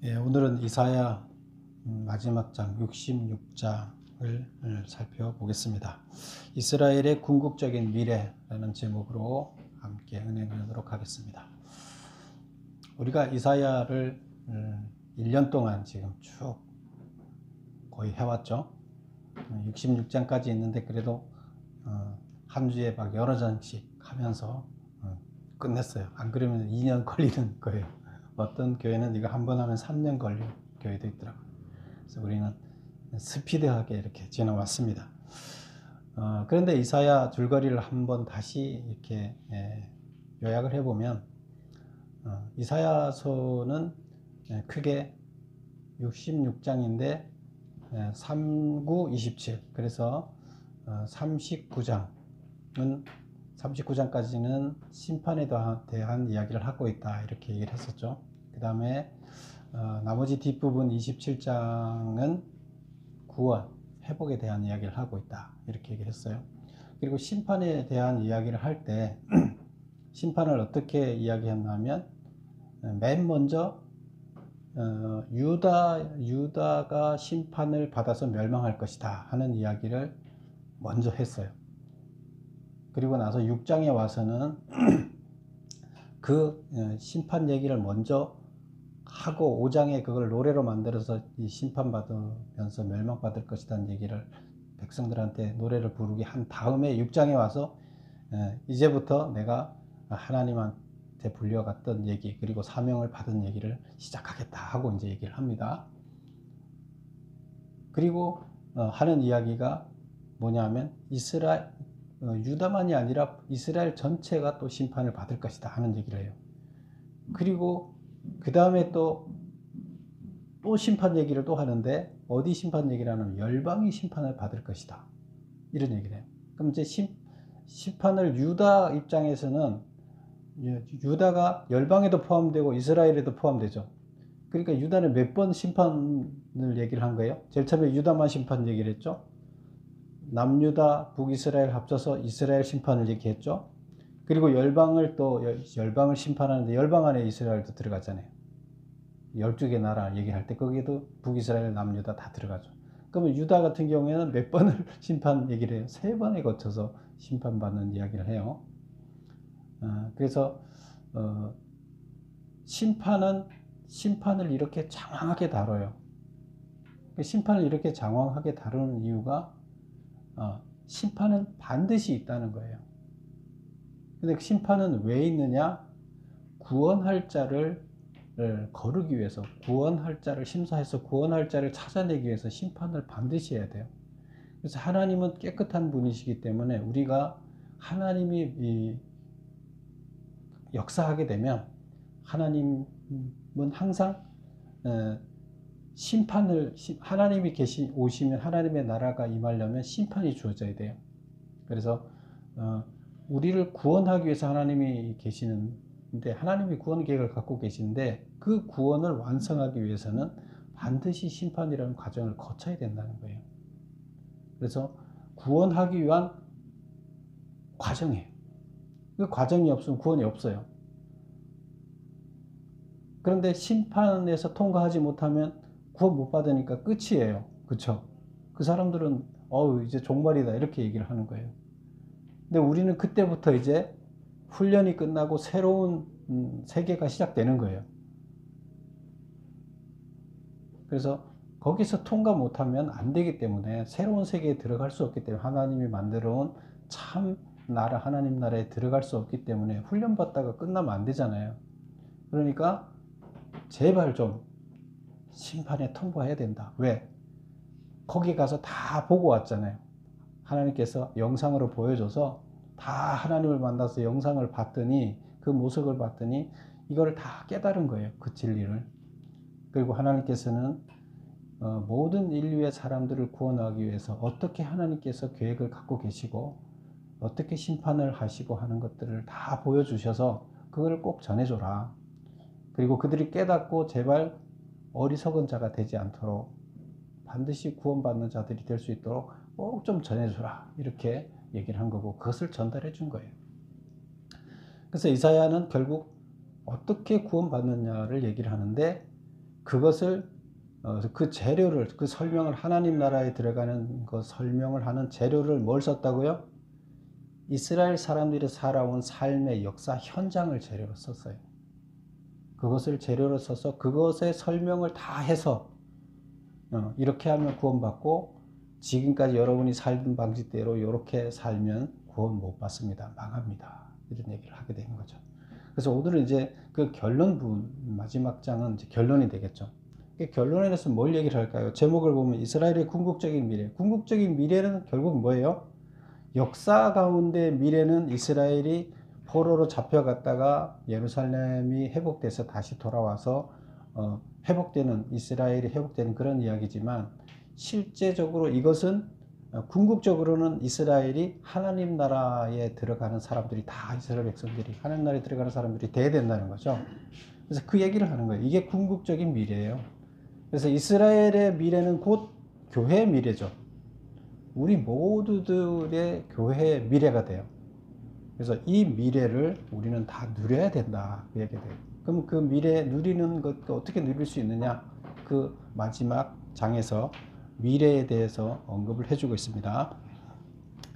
예, 오늘은 이사야 마지막 장 66장을 살펴보겠습니다. 이스라엘의 궁극적인 미래라는 제목으로 함께 은혜 나누도록 하겠습니다. 우리가 이사야를 1년 동안 지금 쭉 거의 해왔죠. 66장까지 있는데 그래도 한 주에 막 여러 장씩 하면서 끝냈어요. 안 그러면 2년 걸리는 거예요. 어떤 교회는 이거 한 번 하면 3년 걸리는 교회도 있더라고요. 그래서 우리는 스피드하게 이렇게 지나왔습니다. 그런데 이사야 줄거리를 한번 다시 이렇게 요약을 해보면 이사야서는 크게 66장인데 39, 27 그래서 39장까지는 심판에 대한 이야기를 하고 있다 이렇게 얘기를 했었죠. 그 다음에 나머지 뒷부분 27장은 구원, 회복에 대한 이야기를 하고 있다 이렇게 얘기를 했어요. 그리고 심판에 대한 이야기를 할 때 심판을 어떻게 이야기했냐면 맨 먼저 유다가 심판을 받아서 멸망할 것이다 하는 이야기를 먼저 했어요. 그리고 나서 6장에 와서는 그 심판 얘기를 먼저 하고 5장에 그걸 노래로 만들어서 이 심판받으면서 멸망받을 것이라는 얘기를 백성들한테 노래를 부르게 한 다음에 6장에 와서 이제부터 내가 하나님한테 불려갔던 얘기 그리고 사명을 받은 얘기를 시작하겠다 하고 이제 얘기를 합니다. 그리고 하는 이야기가 뭐냐면 유다만이 아니라 이스라엘 전체가 또 심판을 받을 것이다 하는 얘기를 해요. 그리고 그 다음에 또 심판 얘기를 또 하는데 어디 심판 얘기를 하냐면 열방이 심판을 받을 것이다 이런 얘기를 해요. 그럼 이제 심판을 유다 입장에서는 유다가 열방에도 포함되고 이스라엘에도 포함되죠. 그러니까 유다는 몇 번 심판을 얘기를 한 거예요? 제일 처음에 유다만 심판 얘기를 했죠. 남유다 북이스라엘 합쳐서 이스라엘 심판을 얘기했죠. 그리고 열방을 심판하는데 열방 안에 이스라엘도 들어가잖아요. 12개 나라 얘기할 때 거기에도 북이스라엘 남유다 다 들어가죠. 그러면 유다 같은 경우에는 몇 번을 심판 얘기를 해요? 3번에 거쳐서 심판받는 이야기를 해요. 그래서 심판을 이렇게 장황하게 다뤄요. 심판을 이렇게 장황하게 다루는 이유가 심판은 반드시 있다는 거예요. 근데 심판은 왜 있느냐? 구원할 자를 거르기 위해서, 구원할 자를 심사해서 구원할 자를 찾아내기 위해서 심판을 반드시 해야 돼요. 그래서 하나님은 깨끗한 분이시기 때문에 우리가 하나님이 역사하게 되면 하나님은 항상 하나님이 오시면 하나님의 나라가 임하려면 심판이 주어져야 돼요. 그래서 우리를 구원하기 위해서 하나님이 계시는데 하나님이 구원 계획을 갖고 계신데 그 구원을 완성하기 위해서는 반드시 심판이라는 과정을 거쳐야 된다는 거예요. 그래서 구원하기 위한 과정이에요. 그 과정이 없으면 구원이 없어요. 그런데 심판에서 통과하지 못하면 구원 못 받으니까 끝이에요. 그쵸? 그 사람들은 이제 종말이다 이렇게 얘기를 하는 거예요. 근데 우리는 그때부터 이제 훈련이 끝나고 새로운 세계가 시작되는 거예요. 그래서 거기서 통과 못하면 안 되기 때문에 새로운 세계에 들어갈 수 없기 때문에 하나님이 만들어 온 참 나라 하나님 나라에 들어갈 수 없기 때문에 훈련받다가 끝나면 안 되잖아요. 그러니까 제발 좀 심판에 통과해야 된다. 왜? 거기 가서 다 보고 왔잖아요. 하나님께서 영상으로 보여줘서 다 하나님을 만나서 영상을 봤더니 그 모습을 봤더니 이걸 다 깨달은 거예요. 그 진리를. 그리고 하나님께서는 모든 인류의 사람들을 구원하기 위해서 어떻게 하나님께서 계획을 갖고 계시고 어떻게 심판을 하시고 하는 것들을 다 보여주셔서 그걸 꼭 전해줘라. 그리고 그들이 깨닫고 제발 어리석은 자가 되지 않도록 반드시 구원받는 자들이 될 수 있도록 꼭 좀 전해주라 이렇게 얘기를 한 거고 그것을 전달해 준 거예요. 그래서 이사야는 결국 어떻게 구원받느냐를 얘기를 하는데 그것을 그 재료를, 그 설명을, 하나님 나라에 들어가는 그 설명을 하는 재료를 뭘 썼다고요? 이스라엘 사람들이 살아온 삶의 역사 현장을 재료로 썼어요. 그것을 재료로 써서 그것의 설명을 다 해서 이렇게 하면 구원받고 지금까지 여러분이 살던 방식대로 이렇게 살면 구원 못 받습니다. 망합니다. 이런 얘기를 하게 되는 거죠. 그래서 오늘은 이제 그 결론 부분, 마지막 장은 이제 결론이 되겠죠. 결론에 대해서 뭘 얘기를 할까요? 제목을 보면 이스라엘의 궁극적인 미래. 궁극적인 미래는 결국 뭐예요? 역사 가운데 미래는 이스라엘이 포로로 잡혀갔다가 예루살렘이 회복돼서 다시 돌아와서 회복되는, 이스라엘이 회복되는 그런 이야기지만, 실제적으로 이것은 궁극적으로는 이스라엘이 하나님 나라에 들어가는 사람들이, 다 이스라엘 백성들이 하나님 나라에 들어가는 사람들이 돼야 된다는 거죠. 그래서 그 얘기를 하는 거예요. 이게 궁극적인 미래예요. 그래서 이스라엘의 미래는 곧 교회의 미래죠. 우리 모두들의 교회의 미래가 돼요. 그래서 이 미래를 우리는 다 누려야 된다, 그 얘기가 돼요. 그럼 그 미래 누리는 것도 어떻게 누릴 수 있느냐? 그 마지막 장에서 미래에 대해서 언급을 해주고 있습니다.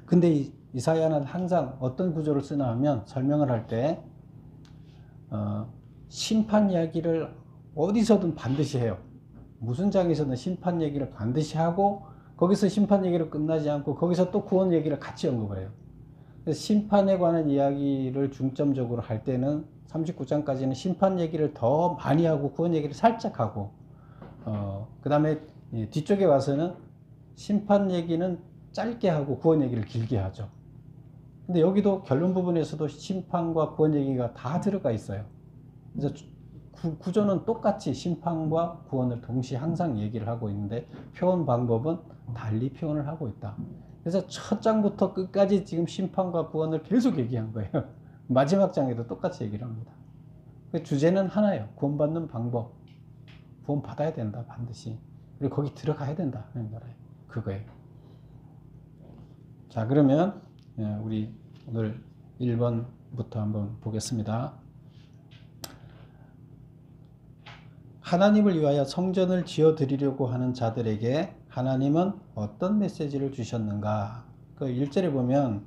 근데 이사야는 항상 어떤 구조를 쓰나 하면, 설명을 할 때 심판 이야기를 어디서든 반드시 해요. 무슨 장에서는 심판 얘기를 반드시 하고, 거기서 심판 얘기로 끝나지 않고 거기서 또 구원 얘기를 같이 언급을 해요. 그래서 심판에 관한 이야기를 중점적으로 할 때는 39장까지는 심판 얘기를 더 많이 하고 구원 얘기를 살짝 하고, 그 다음에 뒤쪽에 와서는 심판 얘기는 짧게 하고 구원 얘기를 길게 하죠. 근데 여기도 결론 부분에서도 심판과 구원 얘기가 다 들어가 있어요. 그래서 구조는 똑같이 심판과 구원을 동시에 항상 얘기를 하고 있는데, 표현 방법은 달리 표현을 하고 있다. 그래서 첫 장부터 끝까지 지금 심판과 구원을 계속 얘기한 거예요. 마지막 장에도 똑같이 얘기를 합니다. 주제는 하나예요. 구원받는 방법. 구원 받아야 된다, 반드시. 그리고 거기 들어가야 된다, 그거예요. 자, 그러면 우리 오늘 1번부터 한번 보겠습니다. 하나님을 위하여 성전을 지어드리려고 하는 자들에게 하나님은 어떤 메시지를 주셨는가? 그 1절에 보면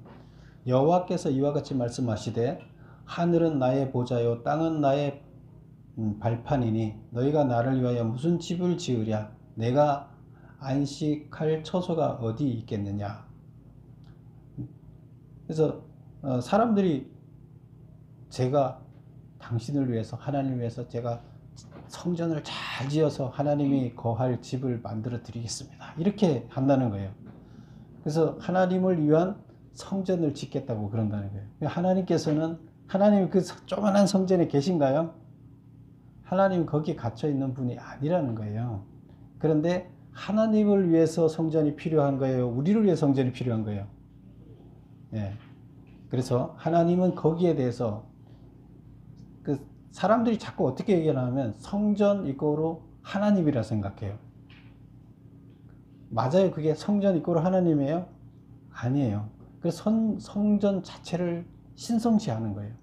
여호와께서 이와 같이 말씀하시되 하늘은 나의 보좌요 땅은 나의 발판이니 너희가 나를 위하여 무슨 집을 지으랴? 내가 안식할 처소가 어디 있겠느냐? 그래서 사람들이 제가 당신을 위해서, 하나님을 위해서 제가 성전을 잘 지어서 하나님이 거할 집을 만들어 드리겠습니다, 이렇게 한다는 거예요. 그래서 하나님을 위한 성전을 짓겠다고 그런다는 거예요. 하나님께서는, 하나님 그 조그만한 성전에 계신가요? 하나님 거기에 갇혀 있는 분이 아니라는 거예요. 그런데 하나님을 위해서 성전이 필요한 거예요? 우리를 위해 성전이 필요한 거예요? 예. 그래서 하나님은 거기에 대해서, 그 사람들이 자꾸 어떻게 얘기하냐면 성전 이거로 하나님이라 생각해요. 맞아요? 그게 성전 이거로 하나님이에요? 아니에요. 그 성전 자체를 신성시하는 거예요.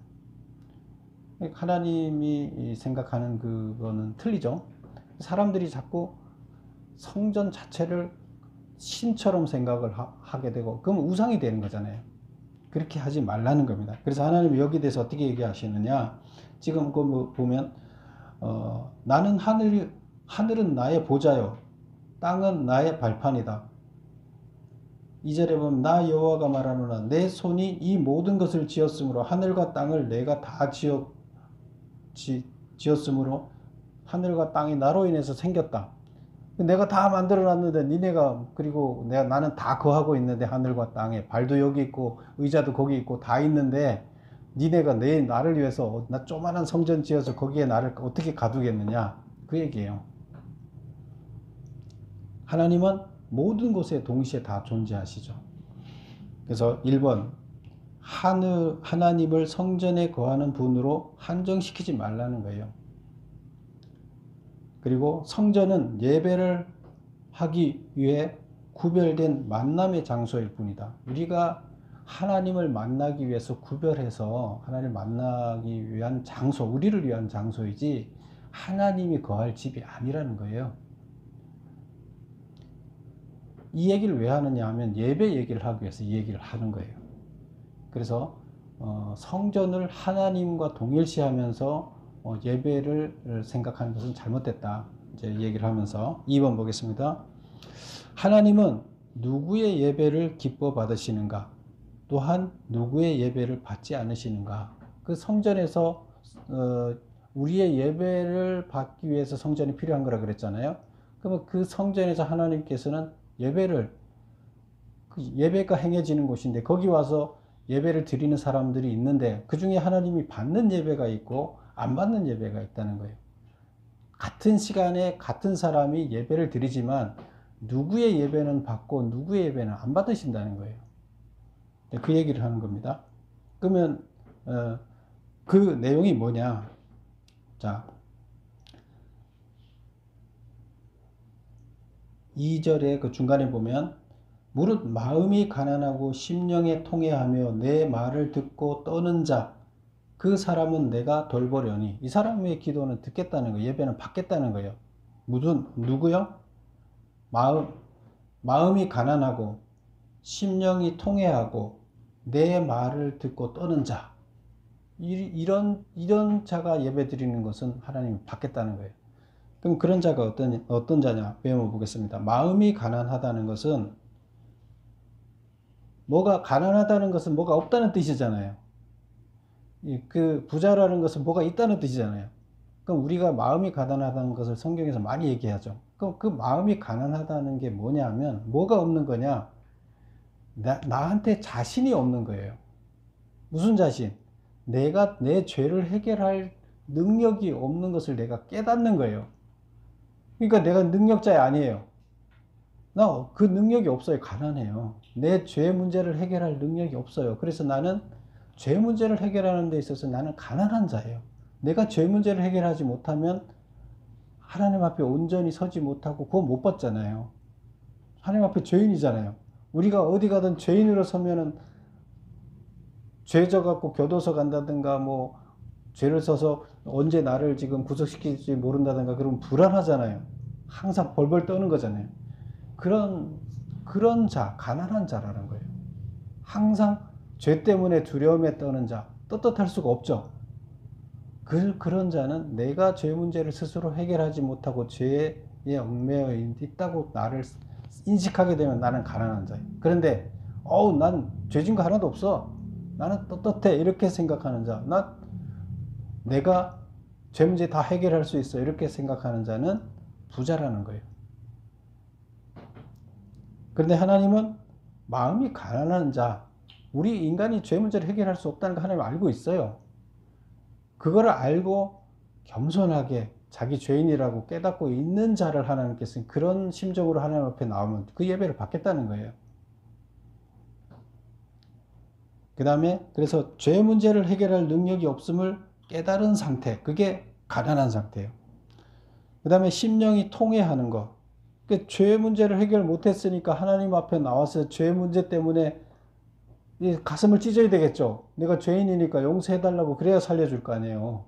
하나님이 생각하는 그거는 틀리죠. 사람들이 자꾸 성전 자체를 신처럼 생각을 하게 되고, 그럼 우상이 되는 거잖아요. 그렇게 하지 말라는 겁니다. 그래서 하나님이 여기에 대해서 어떻게 얘기하시느냐, 지금 그 보면 나는 하늘은 나의 보좌요 땅은 나의 발판이다. 2절에 보면 나 여호와가 말하노라 내 손이 이 모든 것을 지었으므로, 하늘과 땅을 내가 다 지었으므로 하늘과 땅이 나로 인해서 생겼다. 내가 다 만들어 놨는데 니네가, 그리고 나는 다 거하고 있는데, 하늘과 땅에 발도 여기 있고 의자도 거기 있고 다 있는데 니네가 나를 위해서 나 조그만한 성전 지어서 거기에 나를 어떻게 가두겠느냐, 그 얘기예요. 하나님은 모든 곳에 동시에 다 존재하시죠. 그래서 1번, 하나님을 성전에 거하는 분으로 한정시키지 말라는 거예요. 그리고 성전은 예배를 하기 위해 구별된 만남의 장소일 뿐이다. 우리가 하나님을 만나기 위해서 구별해서 하나님을 만나기 위한 장소, 우리를 위한 장소이지 하나님이 거할 집이 아니라는 거예요. 이 얘기를 왜 하느냐 하면 예배 얘기를 하기 위해서 이 얘기를 하는 거예요. 그래서 성전을 하나님과 동일시하면서 예배를 생각하는 것은 잘못됐다. 이제 얘기를 하면서 2번 보겠습니다. 하나님은 누구의 예배를 기뻐 받으시는가? 또한 누구의 예배를 받지 않으시는가? 그 성전에서 우리의 예배를 받기 위해서 성전이 필요한 거라 그랬잖아요. 그러면 그 성전에서 하나님께서는 예배가 행해지는 곳인데 거기 와서 예배를 드리는 사람들이 있는데 그 중에 하나님이 받는 예배가 있고 안 받는 예배가 있다는 거예요. 같은 시간에 같은 사람이 예배를 드리지만 누구의 예배는 받고 누구의 예배는 안 받으신다는 거예요. 그 얘기를 하는 겁니다. 그러면 그 내용이 뭐냐? 자, 2절의 그 중간에 보면 무릇 마음이 가난하고 심령에 통회하며 내 말을 듣고 떠는 자 그 사람은 내가 돌보려니. 이 사람의 기도는 듣겠다는 거예요. 예배는 받겠다는 거예요. 누구요? 마음이 가난하고 심령이 통회하고 내 말을 듣고 떠는 자. 이런 자가 예배 드리는 것은 하나님이 받겠다는 거예요. 그럼 그런 자가 어떤 자냐? 배워보겠습니다. 마음이 가난하다는 것은 가난하다는 것은 뭐가 없다는 뜻이잖아요. 그 부자라는 것은 뭐가 있다는 뜻이잖아요. 그럼 우리가 마음이 가난하다는 것을 성경에서 많이 얘기하죠. 그럼 그 마음이 가난하다는 게 뭐냐 하면 뭐가 없는 거냐? 나한테 자신이 없는 거예요. 무슨 자신? 내가 내 죄를 해결할 능력이 없는 것을 내가 깨닫는 거예요. 그러니까 내가 능력자이 아니에요. 나 그 능력이 없어요. 가난해요. 내 죄 문제를 해결할 능력이 없어요. 그래서 나는 죄 문제를 해결하는 데 있어서 나는 가난한 자예요. 내가 죄 문제를 해결하지 못하면 하나님 앞에 온전히 서지 못하고 구원 못 받잖아요. 하나님 앞에 죄인이잖아요. 우리가 어디 가든 죄인으로 서면은 죄 져갖고 교도소 간다든가 뭐 죄를 써서 언제 나를 지금 구속시킬지 모른다든가 그러면 불안하잖아요. 항상 벌벌 떠는 거잖아요. 그런 자, 가난한 자라는 거예요. 항상 죄 때문에 두려움에 떠는 자, 떳떳할 수가 없죠. 그런 자는 내가 죄 문제를 스스로 해결하지 못하고 죄에 얽매여 있다고 나를 인식하게 되면 나는 가난한 자예요. 그런데 난 죄진 거 하나도 없어. 나는 떳떳해. 이렇게 생각하는 자, 내가 죄 문제 다 해결할 수 있어. 이렇게 생각하는 자는 부자라는 거예요. 그런데 하나님은 마음이 가난한 자, 우리 인간이 죄 문제를 해결할 수 없다는 거 하나님 알고 있어요. 그거를 알고 겸손하게 자기 죄인이라고 깨닫고 있는 자를 하나님께서 그런 심정으로 하나님 앞에 나오면 그 예배를 받겠다는 거예요. 그 다음에 그래서 죄 문제를 해결할 능력이 없음을 깨달은 상태, 그게 가난한 상태예요. 그 다음에 심령이 통회하는 것, 죄 문제를 해결 못했으니까 하나님 앞에 나와서 죄 문제 때문에 가슴을 찢어야 되겠죠. 내가 죄인이니까 용서해달라고 그래야 살려줄 거 아니에요.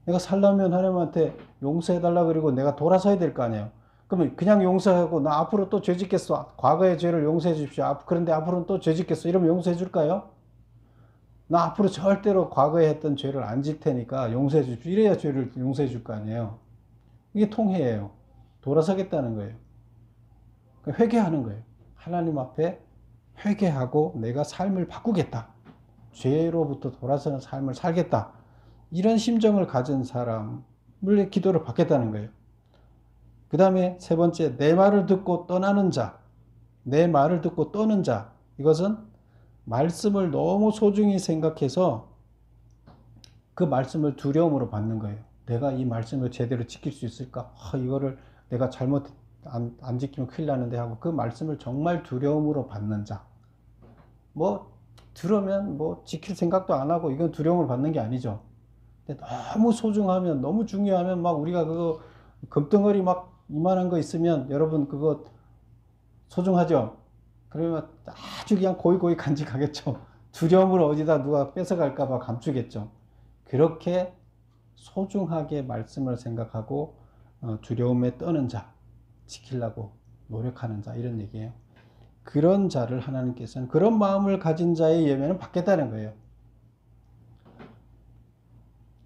내가 살려면 하나님한테 용서해달라 그리고 내가 돌아서야 될 거 아니에요. 그러면 그냥 용서하고 나 앞으로 또 죄 짓겠어. 과거의 죄를 용서해 주십시오. 그런데 앞으로는 또 죄 짓겠어. 이러면 용서해 줄까요? 나 앞으로 절대로 과거에 했던 죄를 안 짓 테니까 용서해 주십시오. 이래야 죄를 용서해 줄 거 아니에요. 이게 통회예요. 돌아서겠다는 거예요. 회개하는 거예요. 하나님 앞에 회개하고 내가 삶을 바꾸겠다. 죄로부터 돌아서는 삶을 살겠다. 이런 심정을 가진 사람을 기도를 받겠다는 거예요. 그 다음에 세 번째, 내 말을 듣고 떠나는 자. 내 말을 듣고 떠는 자. 이것은 말씀을 너무 소중히 생각해서 그 말씀을 두려움으로 받는 거예요. 내가 이 말씀을 제대로 지킬 수 있을까? 이거를 내가 안 지키면 큰일 나는데 하고 그 말씀을 정말 두려움으로 받는 자. 들으면 지킬 생각도 안 하고 이건 두려움을 받는 게 아니죠. 근데 너무 소중하면, 너무 중요하면 우리가 그거 금덩어리 이만한 거 있으면 여러분 그거 소중하죠? 그러면 아주 그냥 고이고이 간직하겠죠. 두려움으로 어디다 누가 뺏어갈까봐 감추겠죠. 그렇게 소중하게 말씀을 생각하고 두려움에 떠는 자, 지키려고 노력하는 자, 이런 얘기예요. 그런 자를 하나님께서는, 그런 마음을 가진 자의 예배는 받겠다는 거예요.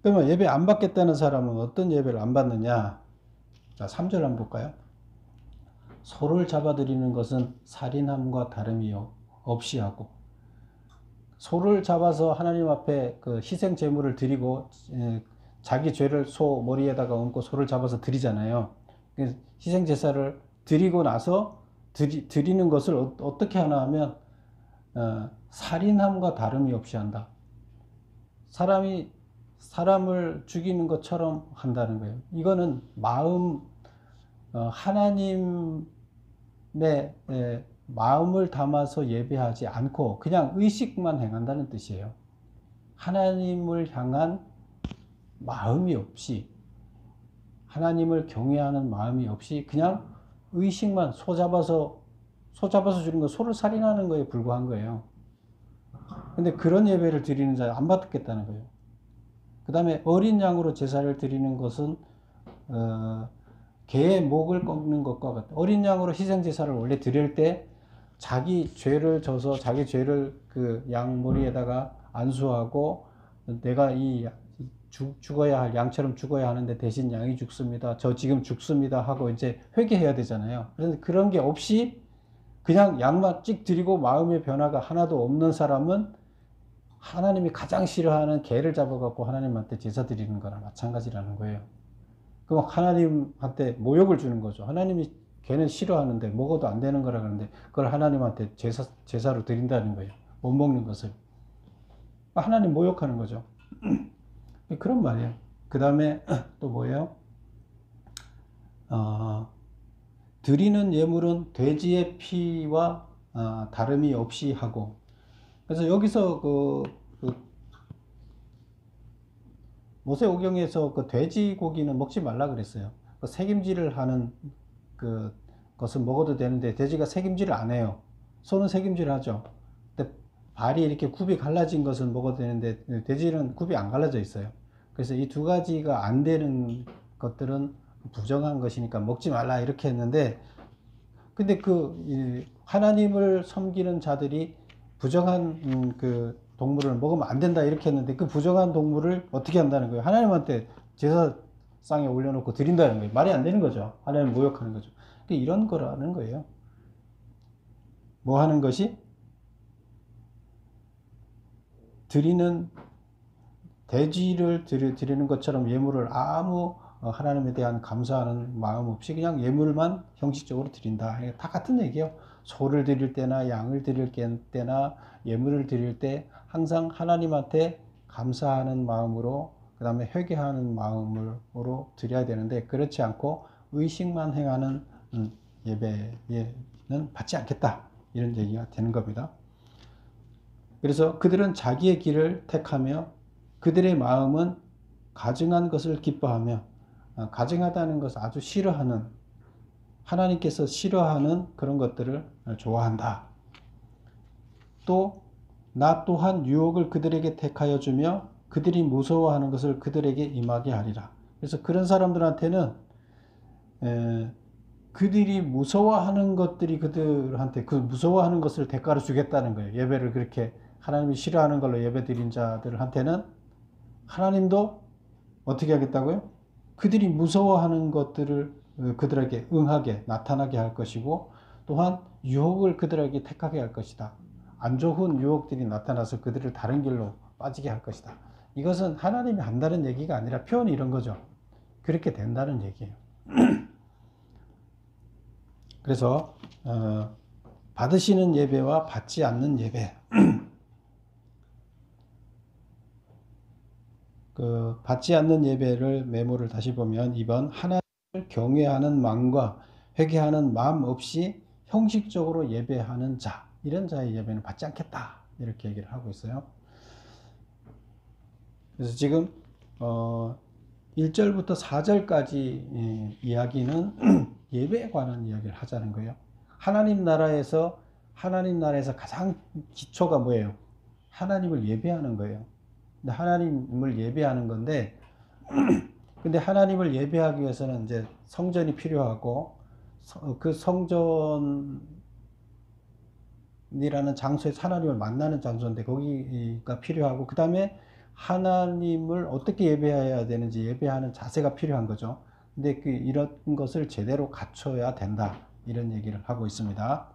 그러면 예배 안 받겠다는 사람은 어떤 예배를 안 받느냐? 자, 3절 한번 볼까요? 소를 잡아들이는 것은 살인함과 다름이 없이 하고, 소를 잡아서 하나님 앞에 그 희생 제물을 드리고 자기 죄를 소 머리에다가 얹고 소를 잡아서 드리잖아요. 희생 제사를 드리고 나서 드리는 것을 어떻게 하나 하면 살인함과 다름이 없이 한다. 사람이 사람을 죽이는 것처럼 한다는 거예요. 이거는 하나님의 마음을 담아서 예배하지 않고 그냥 의식만 행한다는 뜻이에요. 하나님을 향한 마음이 없이, 하나님을 경외하는 마음이 없이 그냥 의식만, 소 잡아서 주는 거, 소를 살인하는 거에 불과한 거예요. 근데 그런 예배를 드리는 자 안 받겠다는 거예요. 그 다음에 어린 양으로 제사를 드리는 것은 개의 목을 꺾는 것과 같다. 어린 양으로 희생 제사를 원래 드릴 때 자기 죄를 져서 자기 죄를 그 양 머리에다가 안수하고, 내가 죽어야 할 양처럼 죽어야 하는데 대신 양이 죽습니다. 저 지금 죽습니다 하고 이제 회개해야 되잖아요. 그런데 그런 게 없이 그냥 양만 찍 드리고 마음의 변화가 하나도 없는 사람은 하나님이 가장 싫어하는 개를 잡아갖고 하나님한테 제사 드리는 거나 마찬가지라는 거예요. 그럼 하나님한테 모욕을 주는 거죠. 하나님이 개는 싫어하는데 먹어도 안 되는 거라 그러는데 그걸 하나님한테 제사로 드린다는 거예요. 못 먹는 것을. 하나님 모욕하는 거죠. 그런 말이에요. 그 다음에 또 뭐예요? 드리는 예물은 돼지의 피와 다름이 없이 하고, 그래서 여기서 모세오경에서 그 돼지고기는 먹지 말라 그랬어요. 그 색임질을 하는 그 것은 먹어도 되는데 돼지가 색임질을 안 해요. 소는 색임질을 하죠. 근데 발이 이렇게 굽이 갈라진 것은 먹어도 되는데 돼지는 굽이 안 갈라져 있어요. 그래서 이 두 가지가 안 되는 것들은 부정한 것이니까 먹지 말라 이렇게 했는데, 근데 하나님을 섬기는 자들이 부정한 그 동물을 먹으면 안 된다 이렇게 했는데 그 부정한 동물을 어떻게 한다는 거예요? 하나님한테 제사상에 올려놓고 드린다는 거예요. 말이 안 되는 거죠. 하나님 모욕하는 거죠. 이런 거라는 거예요. 뭐 하는 것이? 드리는 돼지를 드리는 것처럼 예물을 아무 하나님에 대한 감사하는 마음 없이 그냥 예물만 형식적으로 드린다. 다 같은 얘기예요. 소를 드릴 때나 양을 드릴 때나 예물을 드릴 때 항상 하나님한테 감사하는 마음으로, 그 다음에 회개하는 마음으로 드려야 되는데, 그렇지 않고 의식만 행하는 예배는 받지 않겠다, 이런 얘기가 되는 겁니다. 그래서 그들은 자기의 길을 택하며 그들의 마음은 가증한 것을 기뻐하며, 가증하다는 것을 아주 싫어하는, 하나님께서 싫어하는 그런 것들을 좋아한다. 또 나 또한 유혹을 그들에게 택하여 주며 그들이 무서워하는 것을 그들에게 임하게 하리라. 그래서 그런 사람들한테는 그들이 무서워하는 것들이 그들한테 그 무서워하는 것을 대가로 주겠다는 거예요. 예배를 그렇게 하나님이 싫어하는 걸로 예배 드린 자들한테는 하나님도 어떻게 하겠다고요? 그들이 무서워하는 것들을 그들에게 응하게 나타나게 할 것이고, 또한 유혹을 그들에게 택하게 할 것이다. 안 좋은 유혹들이 나타나서 그들을 다른 길로 빠지게 할 것이다. 이것은 하나님이 한다는 얘기가 아니라 표현이 이런 거죠. 그렇게 된다는 얘기예요. 그래서 받으시는 예배와 받지 않는 예배, 받지 않는 예배를 메모를 다시 보면 2번, 하나님을 경외하는 마음과 회개하는 마음 없이 형식적으로 예배하는 자, 이런 자의 예배는 받지 않겠다, 이렇게 얘기를 하고 있어요. 그래서 지금 1절부터 4절까지 이야기는 예배에 관한 이야기를 하자는 거예요. 하나님 나라에서 가장 기초가 뭐예요? 하나님을 예배하는 거예요. 하나님을 예배하는 건데 근데 하나님을 예배하기 위해서는 이제 성전이 필요하고 그 성전이라는 장소에서 하나님을 만나는 장소인데 거기가 필요하고 그 다음에 하나님을 어떻게 예배해야 되는지 예배하는 자세가 필요한 거죠. 근데 이런 것을 제대로 갖춰야 된다. 이런 얘기를 하고 있습니다.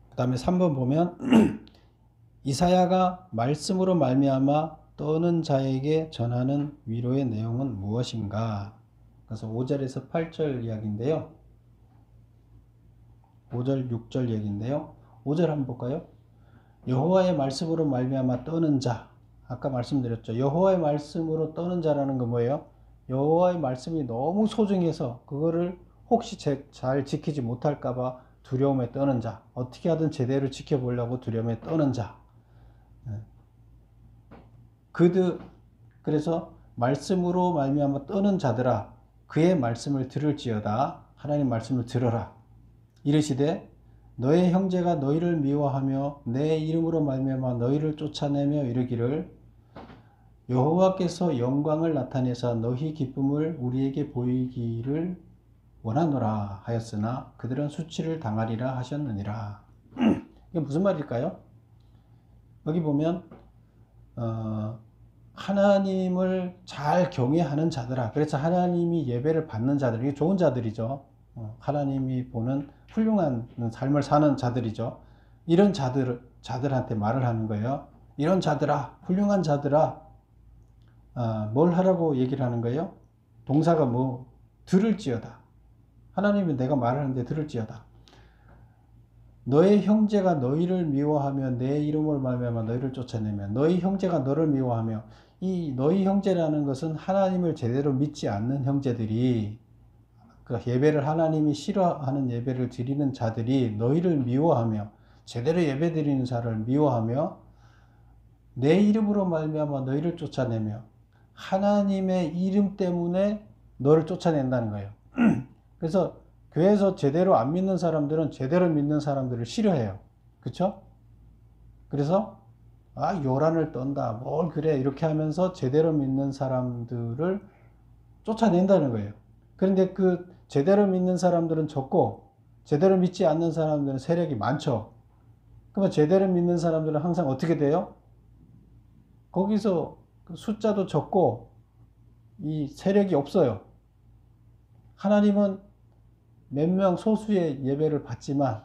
그 다음에 3번 보면 이사야가 말씀으로 말미암아 떠는 자에게 전하는 위로의 내용은 무엇인가? 그래서 5절에서 8절 이야기인데요. 5절, 6절 얘기인데요. 5절 한번 볼까요? 여호와의 말씀으로 말미암아 떠는 자. 아까 말씀드렸죠. 여호와의 말씀으로 떠는 자라는 건 뭐예요? 여호와의 말씀이 너무 소중해서 그거를 혹시 잘 지키지 못할까봐 두려움에 떠는 자. 어떻게 하든 제대로 지켜보려고 두려움에 떠는 자. 그래서 말씀으로 말미암아 떠는 자들아 그의 말씀을 들을지어다. 하나님 말씀을 들어라. 이르시되 너의 형제가 너희를 미워하며 내 이름으로 말미암아 너희를 쫓아내며 이르기를 여호와께서 영광을 나타내사 너희 기쁨을 우리에게 보이기를 원하노라 하였으나 그들은 수치를 당하리라 하셨느니라. 이게 무슨 말일까요? 여기 보면 하나님을 잘 경외하는 자들아. 그래서 하나님이 예배를 받는 자들, 이게 좋은 자들이죠. 하나님이 보는 훌륭한 삶을 사는 자들이죠. 이런 자들한테 말을 하는 거예요. 이런 자들아, 훌륭한 자들아, 뭘 하라고 얘기를 하는 거예요? 동사가 뭐? 들을지어다. 하나님이 내가 말하는데 들을지어다. 너의 형제가 너희를 미워하며 내 이름으로 말미암아 너희를 쫓아내며 너희 형제가 너를 미워하며 이 너희 형제라는 것은 하나님을 제대로 믿지 않는 형제들이 그 예배를 하나님이 싫어하는 예배를 드리는 자들이 너희를 미워하며 제대로 예배 드리는 자를 미워하며 내 이름으로 말미암아 너희를 쫓아내며 하나님의 이름 때문에 너를 쫓아낸다는 거예요. 그래서 교회에서 제대로 안 믿는 사람들은 제대로 믿는 사람들을 싫어해요. 그렇죠? 그래서 요란을 떤다. 뭘 그래 이렇게 하면서 제대로 믿는 사람들을 쫓아낸다는 거예요. 그런데 그 제대로 믿는 사람들은 적고 제대로 믿지 않는 사람들은 세력이 많죠. 그러면 제대로 믿는 사람들은 항상 어떻게 돼요? 거기서 숫자도 적고 이 세력이 없어요. 하나님은 몇 명 소수의 예배를 받지만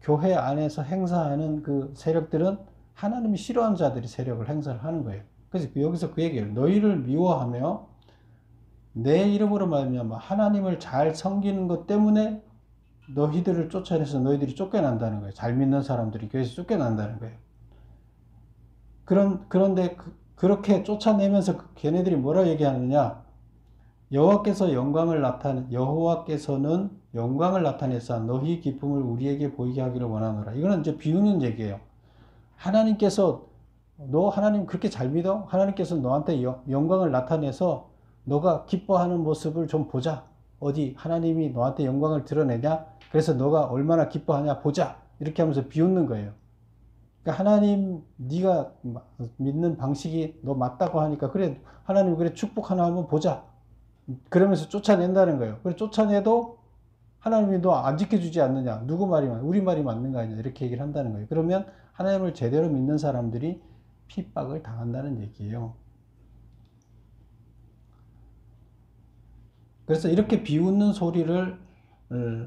교회 안에서 행사하는 그 세력들은 하나님이 싫어하는 자들이 세력을 행사를 하는 거예요. 그래서 여기서 그 얘기예요. 너희를 미워하며 내 이름으로 말미암아 하나님을 잘 섬기는 것 때문에 너희들을 쫓아내서 너희들이 쫓겨난다는 거예요. 잘 믿는 사람들이 교회에서 쫓겨난다는 거예요. 그런데 그렇게 쫓아내면서 걔네들이 뭐라 얘기하느냐? 여호와께서는 영광을 나타내사 너희 기쁨을 우리에게 보이게 하기를 원하노라. 이거는 이제 비우는 얘기예요. 하나님께서 너 하나님 그렇게 잘 믿어? 하나님께서 너한테 영광을 나타내서 너가 기뻐하는 모습을 좀 보자. 어디 하나님이 너한테 영광을 드러내냐? 그래서 너가 얼마나 기뻐하냐 보자. 이렇게 하면서 비웃는 거예요. 그러니까 하나님 네가 믿는 방식이 너 맞다고 하니까 그래 하나님 그래 축복 하나 한번 보자. 그러면서 쫓아낸다는 거예요. 그래 쫓아내도 하나님이 너 안 지켜주지 않느냐? 누구 말이 우리 말이 맞는 거 아니냐? 이렇게 얘기를 한다는 거예요. 그러면 하나님을 제대로 믿는 사람들이 핍박을 당한다는 얘기예요. 그래서 이렇게 비웃는 소리를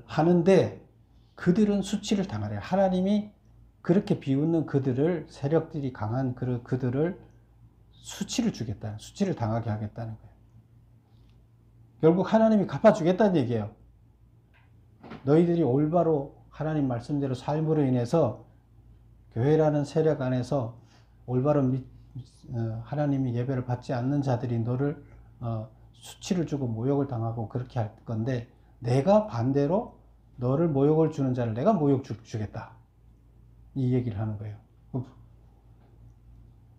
하는데 그들은 수치를 당하래요. 하나님이 그렇게 비웃는 그들을 세력들이 강한 그들을 수치를 주겠다. 수치를 당하게 하겠다는 거예요. 결국 하나님이 갚아주겠다는 얘기예요. 너희들이 올바로 하나님 말씀대로 삶으로 인해서 교회라는 세력 안에서 올바로 하나님이 예배를 받지 않는 자들이 너를 수치를 주고 모욕을 당하고 그렇게 할 건데 내가 반대로 너를 모욕을 주는 자를 내가 모욕 주겠다. 이 얘기를 하는 거예요.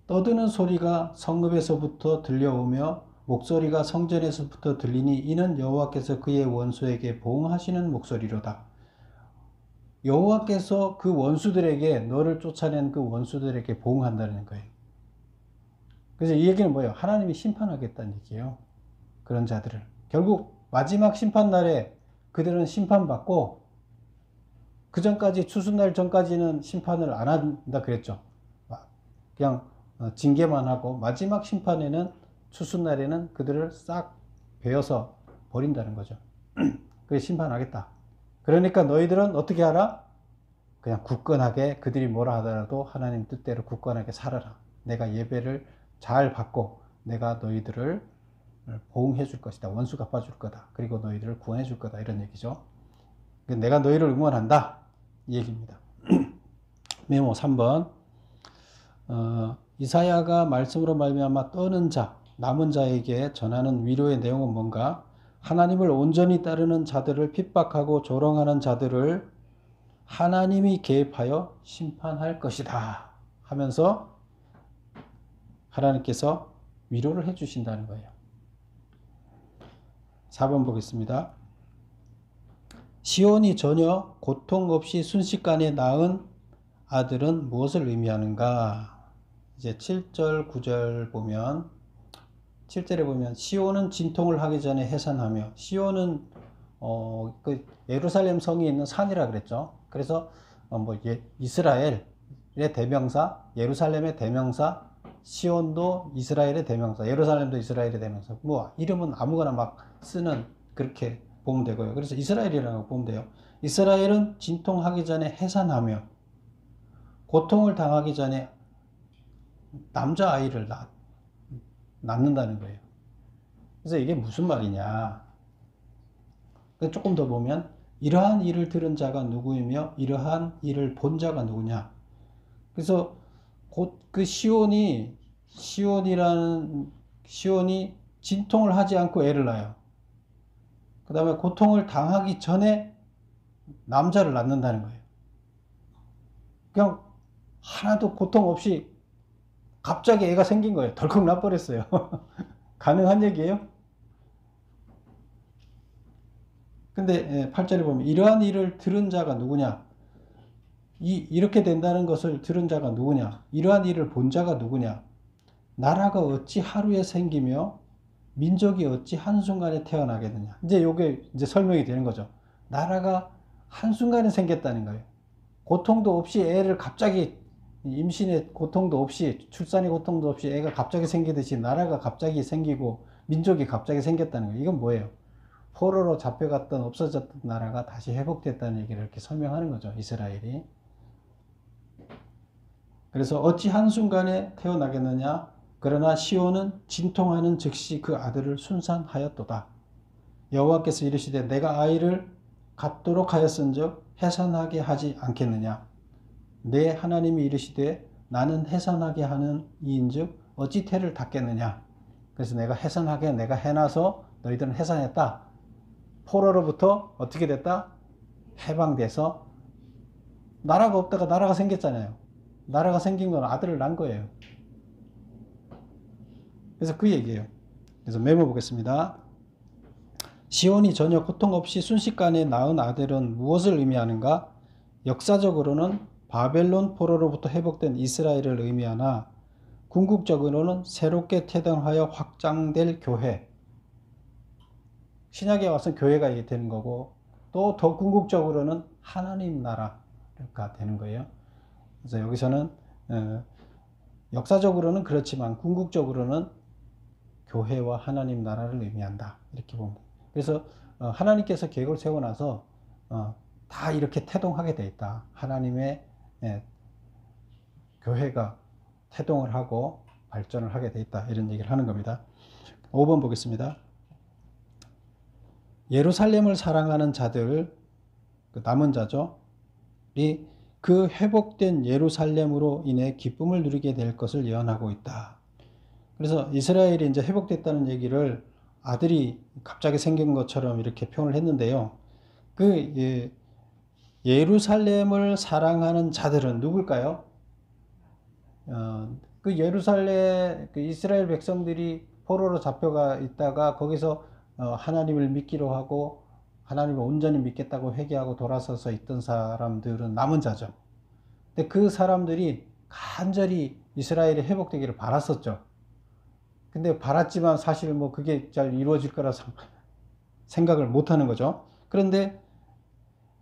떠드는 소리가 성읍에서부터 들려오며 목소리가 성전에서부터 들리니 이는 여호와께서 그의 원수에게 보응하시는 목소리로다. 여호와께서 그 원수들에게 너를 쫓아낸 그 원수들에게 보응한다는 거예요. 그래서 이 얘기는 뭐예요? 하나님이 심판하겠다는 얘기예요. 그런 자들을. 결국 마지막 심판날에 그들은 심판받고, 그 전까지, 추수날 전까지는 심판을 안 한다 그랬죠. 그냥 징계만 하고, 마지막 심판에는, 추수날에는 그들을 싹 베어서 버린다는 거죠. 그래, 심판하겠다. 그러니까 너희들은 어떻게 하라? 그냥 굳건하게, 그들이 뭐라 하더라도 하나님 뜻대로 굳건하게 살아라. 내가 예배를 잘 받고 내가 너희들을 보응해 줄 것이다. 원수 갚아 줄 거다. 그리고 너희들을 구원해 줄 거다. 이런 얘기죠. 내가 너희를 응원한다. 이 얘기입니다. 메모 3번. 이사야가 말씀으로 말미암아 떠는 자, 남은 자에게 전하는 위로의 내용은 뭔가? 하나님을 온전히 따르는 자들을 핍박하고 조롱하는 자들을 하나님이 개입하여 심판할 것이다 하면서 하나님께서 위로를 해 주신다는 거예요. 4번 보겠습니다. 시온이 전혀 고통 없이 순식간에 낳은 아들은 무엇을 의미하는가? 이제 7절, 9절 보면, 7절에 보면 시온은 진통을 하기 전에 해산하며, 시온은 그 예루살렘 성이 있는 산이라 그랬죠. 그래서 이스라엘의 대명사, 예루살렘의 대명사, 시온도 이스라엘의 대명사, 예루살렘도 이스라엘의 대명사. 이름은 아무거나 막 쓰는, 그렇게 보면 되고요. 그래서 이스라엘이라고 보면 돼요. 이스라엘은 진통하기 전에 해산하며, 고통을 당하기 전에 남자아이를 낳는다는 거예요. 그래서 이게 무슨 말이냐. 조금 더 보면, 이러한 일을 들은 자가 누구이며 이러한 일을 본 자가 누구냐. 그래서 곧 그 시온이 진통을 하지 않고 애를 낳아요. 그 다음에 고통을 당하기 전에 남자를 낳는다는 거예요. 그냥 하나도 고통 없이 갑자기 애가 생긴 거예요. 덜컥 나버렸어요. 가능한 얘기예요? 근데 8절에 보면 이러한 일을 들은 자가 누구냐? 이렇게 된다는 것을 들은 자가 누구냐? 이러한 일을 본 자가 누구냐? 나라가 어찌 하루에 생기며 민족이 어찌 한순간에 태어나겠느냐? 이게 설명이 되는 거죠. 나라가 한순간에 생겼다는 거예요. 고통도 없이 애를 갑자기, 임신의 고통도 없이, 출산의 고통도 없이 애가 갑자기 생기듯이 나라가 갑자기 생기고 민족이 갑자기 생겼다는 거예요. 이건 뭐예요? 포로로 잡혀갔던, 없어졌던 나라가 다시 회복됐다는 얘기를 이렇게 설명하는 거죠. 이스라엘이. 그래서 어찌 한순간에 태어나겠느냐? 그러나 시온은 진통하는 즉시 그 아들을 순산하였도다. 여호와께서 이르시되 내가 아이를 갖도록 하였은즉 해산하게 하지 않겠느냐? 내 하나님이 이르시되 나는 해산하게 하는 이인즉 어찌 태를 닫겠느냐? 그래서 내가 해산하게 내가 해놔서 너희들은 해산했다. 포로로부터 어떻게 됐다? 해방돼서, 나라가 없다가 나라가 생겼잖아요. 나라가 생긴 건 아들을 낳은 거예요. 그래서 그 얘기예요. 그래서 메모 보겠습니다. 시온이 전혀 고통 없이 순식간에 낳은 아들은 무엇을 의미하는가? 역사적으로는 바벨론 포로로부터 회복된 이스라엘을 의미하나, 궁극적으로는 새롭게 태동하여 확장될 교회, 신약에 와서 교회가 이게 되는 거고, 또 더 궁극적으로는 하나님 나라가 되는 거예요. 그래서 여기서는 역사적으로는 그렇지만 궁극적으로는 교회와 하나님 나라를 의미한다. 이렇게 봅니다. 그래서 하나님께서 계획을 세워놔서 다 이렇게 태동하게 돼 있다. 하나님의 교회가 태동을 하고 발전을 하게 돼 있다. 이런 얘기를 하는 겁니다. 5번 보겠습니다. 예루살렘을 사랑하는 자들, 남은 자죠. 그 회복된 예루살렘으로 인해 기쁨을 누리게 될 것을 예언하고 있다. 그래서 이스라엘이 이제 회복됐다는 얘기를 아들이 갑자기 생긴 것처럼 이렇게 표현을 했는데요. 예루살렘을 사랑하는 자들은 누굴까요? 이스라엘 백성들이 포로로 잡혀가 있다가 거기서 하나님을 믿기로 하고 하나님을 온전히 믿겠다고 회개하고 돌아서서 있던 사람들은 남은 자죠. 근데 그 사람들이 간절히 이스라엘이 회복되기를 바랐었죠. 근데 바랐지만 사실 뭐 그게 잘 이루어질 거라 생각을 못 하는 거죠. 그런데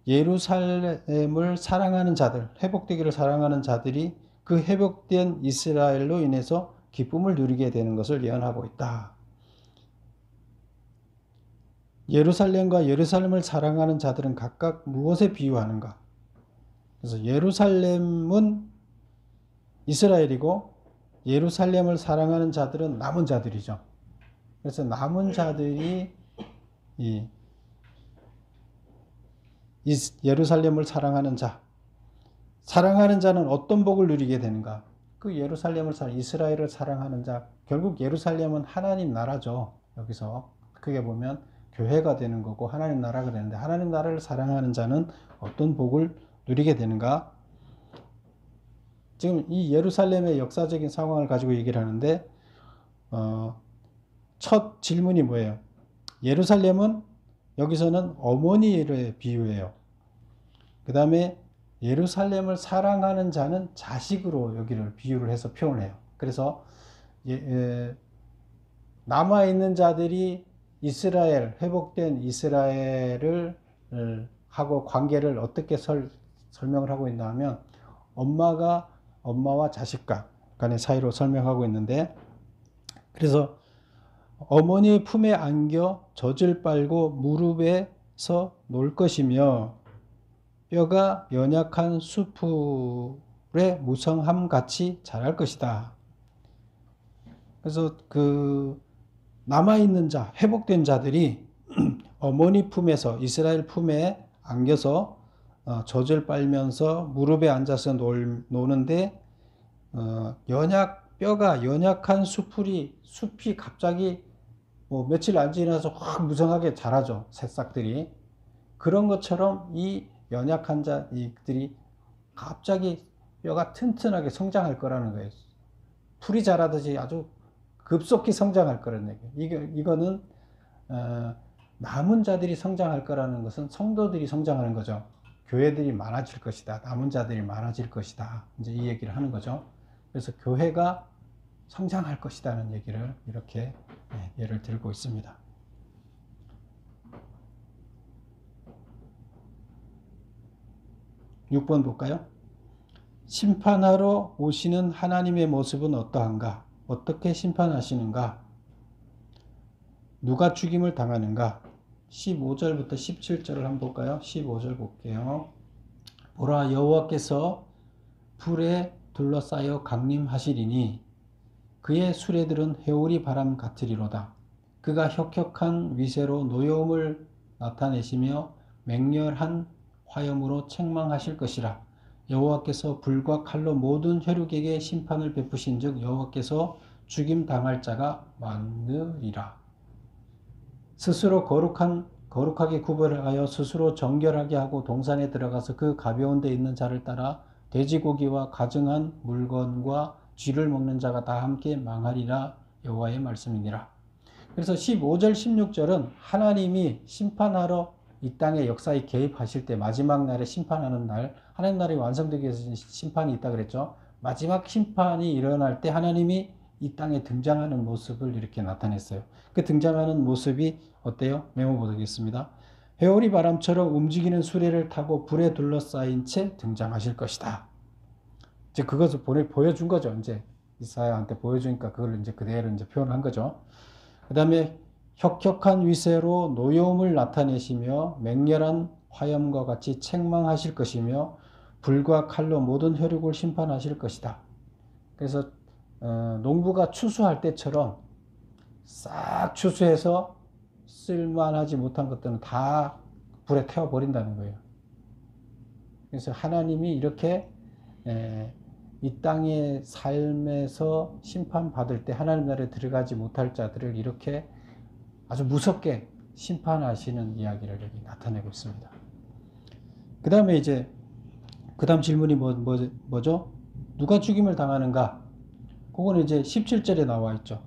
예루살렘을 사랑하는 자들, 회복되기를 사랑하는 자들이 그 회복된 이스라엘로 인해서 기쁨을 누리게 되는 것을 예언하고 있다. 예루살렘과 예루살렘을 사랑하는 자들은 각각 무엇에 비유하는가? 그래서 예루살렘은 이스라엘이고 예루살렘을 사랑하는 자들은 남은 자들이죠. 그래서 남은 자들이 이 예루살렘을 사랑하는 자, 사랑하는 자는 어떤 복을 누리게 되는가? 그 예루살렘을 이스라엘을 사랑하는 자, 결국 예루살렘은 하나님 나라죠. 여기서 크게 보면 교회가 되는 거고 하나님 나라가 되는데, 하나님 나라를 사랑하는 자는 어떤 복을 누리게 되는가? 지금 이 예루살렘의 역사적인 상황을 가지고 얘기를 하는데, 첫 질문이 뭐예요? 예루살렘은 여기서는 어머니를 비유해요. 그 다음에 예루살렘을 사랑하는 자는 자식으로 여기를 비유를 해서 표현을 해요. 그래서 남아있는 자들이 이스라엘, 회복된 이스라엘을 하고 관계를 어떻게 설명을 하고 있나 하면, 엄마와 자식 간의 사이로 설명하고 있는데, 그래서 어머니의 품에 안겨 젖을 빨고 무릎에서 놀 것이며 뼈가 연약한 수풀의 무성함 같이 자랄 것이다. 그래서 그 남아있는 자, 회복된 자들이 어머니 품에서, 이스라엘 품에 안겨서 젖을 빨면서 무릎에 앉아서 노는데, 뼈가 연약한 숲이 갑자기 뭐 며칠 안 지나서 확 무성하게 자라죠. 새싹들이. 그런 것처럼 이 연약한 자들이 갑자기 뼈가 튼튼하게 성장할 거라는 거예요. 풀이 자라듯이 아주 급속히 성장할 거라는 얘기예요. 이거는 남은 자들이 성장할 거라는 것은 성도들이 성장하는 거죠. 교회들이 많아질 것이다. 남은 자들이 많아질 것이다. 이제 이 얘기를 하는 거죠. 그래서 교회가 성장할 것이라는 얘기를 이렇게 예를 들고 있습니다. 6번 볼까요? 심판하러 오시는 하나님의 모습은 어떠한가? 어떻게 심판하시는가? 누가 죽임을 당하는가? 15절부터 17절을 한번 볼까요? 15절 볼게요. 보라, 여호와께서 불에 둘러싸여 강림하시리니 그의 수레들은 회오리 바람 같으리로다. 그가 혁혁한 위세로 노여움을 나타내시며 맹렬한 화염으로 책망하실 것이라. 여호와께서 불과 칼로 모든 혈육에게 심판을 베푸신즉 여호와께서 죽임 당할 자가 많으리라. 스스로 거룩하게 구별하여 스스로 정결하게 하고 동산에 들어가서 그 가벼운 데 있는 자를 따라 돼지고기와 가증한 물건과 쥐를 먹는 자가 다 함께 망하리라. 여호와의 말씀이니라. 그래서 15절 16절은 하나님이 심판하러 이 땅의 역사에 개입하실 때, 마지막 날에 심판하는 날, 하나님 나라의 완성되기 위해서 심판이 있다 그랬죠. 마지막 심판이 일어날 때 하나님이 이 땅에 등장하는 모습을 이렇게 나타냈어요. 그 등장하는 모습이 어때요? 메모보겠습니다. 회오리 바람처럼 움직이는 수레를 타고 불에 둘러싸인 채 등장하실 것이다. 이제 그것을 보여준 거죠. 이제 이사야한테 보여주니까 그걸 이제 그대로 이제 표현한 거죠. 그 다음에 혁혁한 위세로 노여움을 나타내시며 맹렬한 화염과 같이 책망하실 것이며 불과 칼로 모든 혈육을 심판하실 것이다. 그래서 농부가 추수할 때처럼 싹 추수해서 쓸만하지 못한 것들은 다 불에 태워버린다는 거예요. 그래서 하나님이 이렇게 이 땅의 삶에서 심판받을 때 하나님 나라에 들어가지 못할 자들을 이렇게 아주 무섭게 심판하시는 이야기를 여기 나타내고 있습니다. 그 다음에 이제 그 다음 질문이 뭐죠? 누가 죽임을 당하는가? 그거는 이제 17절에 나와 있죠.